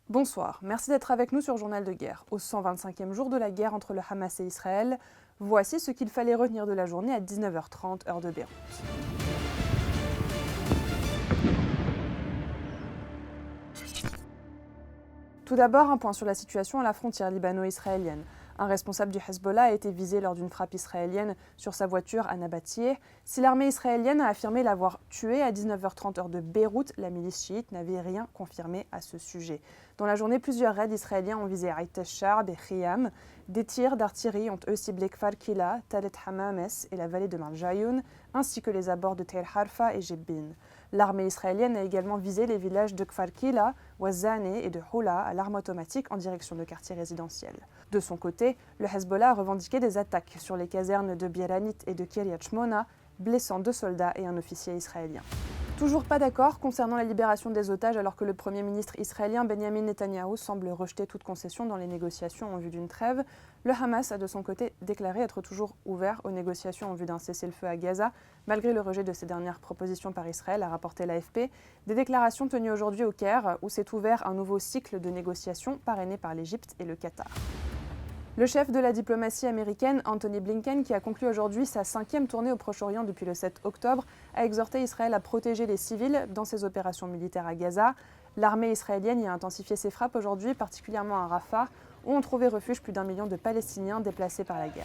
Bonsoir, merci d'être avec nous sur Journal de guerre. Au 125e jour de la guerre entre le Hamas et Israël, voici ce qu'il fallait retenir de la journée à 19h30 heure de Beyrouth. Tout d'abord, un point sur la situation à la frontière libano-israélienne. Un responsable du Hezbollah a été visé lors d'une frappe israélienne sur sa voiture à Nabatie. Si l'armée israélienne a affirmé l'avoir tué à 19h30 heure de Beyrouth, la milice chiite n'avait rien confirmé à ce sujet. Dans la journée, plusieurs raids israéliens ont visé Aït al-Sha'b et Khiyam. Des tirs d'artillerie ont eux ciblé Kfar Kila, Talet Hamames et la vallée de Marjayoun, ainsi que les abords de Tel Harfa et Jebbin. L'armée israélienne a également visé les villages de Kfar Kila, Wazane et de Houla à l'arme automatique en direction de quartiers résidentiels. De son côté, le Hezbollah a revendiqué des attaques sur les casernes de Bialanit et de Kiryat Shmona, blessant 2 soldats et un officier israélien. Toujours pas d'accord concernant la libération des otages alors que le Premier ministre israélien Benjamin Netanyahou semble rejeter toute concession dans les négociations en vue d'une trêve. Le Hamas a de son côté déclaré être toujours ouvert aux négociations en vue d'un cessez-le-feu à Gaza, malgré le rejet de ces dernières propositions par Israël, a rapporté l'AFP. Des déclarations tenues aujourd'hui au Caire où s'est ouvert un nouveau cycle de négociations parrainé par l'Égypte et le Qatar. Le chef de la diplomatie américaine, Anthony Blinken, qui a conclu aujourd'hui sa 5e tournée au Proche-Orient depuis le 7 octobre, a exhorté Israël à protéger les civils dans ses opérations militaires à Gaza. L'armée israélienne y a intensifié ses frappes aujourd'hui, particulièrement à Rafah, où ont trouvé refuge plus d'1 million de Palestiniens déplacés par la guerre.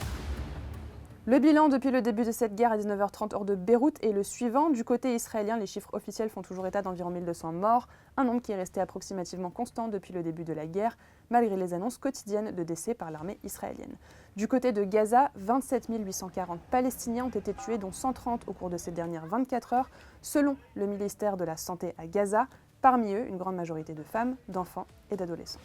Le bilan depuis le début de cette guerre à 19h30 heure de Beyrouth est le suivant. Du côté israélien, les chiffres officiels font toujours état d'environ 1200 morts, un nombre qui est resté approximativement constant depuis le début de la guerre, malgré les annonces quotidiennes de décès par l'armée israélienne. Du côté de Gaza, 27 840 Palestiniens ont été tués, dont 130 au cours de ces dernières 24 heures, selon le ministère de la Santé à Gaza, parmi eux une grande majorité de femmes, d'enfants et d'adolescents.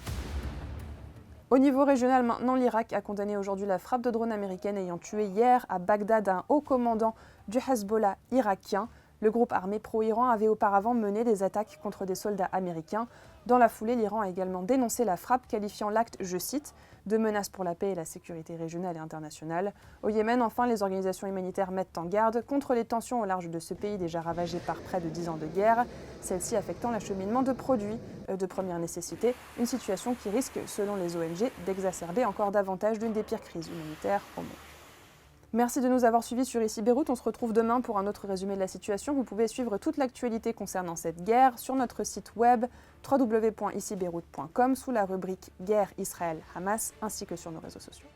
Au niveau régional maintenant, l'Irak a condamné aujourd'hui la frappe de drone américaine ayant tué hier à Bagdad un haut commandant du Hezbollah irakien. Le groupe armé pro-Iran avait auparavant mené des attaques contre des soldats américains. Dans la foulée, l'Iran a également dénoncé la frappe, qualifiant l'acte, je cite, de menace pour la paix et la sécurité régionale et internationale. Au Yémen, enfin, les organisations humanitaires mettent en garde contre les tensions au large de ce pays déjà ravagé par près de 10 ans de guerre, celle-ci affectant l'acheminement de produits de première nécessité, une situation qui risque, selon les ONG, d'exacerber encore davantage l'une des pires crises humanitaires au monde. Merci de nous avoir suivis sur Ici Beyrouth. On se retrouve demain pour un autre résumé de la situation. Vous pouvez suivre toute l'actualité concernant cette guerre sur notre site web www.icibeyrouth.com sous la rubrique Guerre Israël-Hamas ainsi que sur nos réseaux sociaux.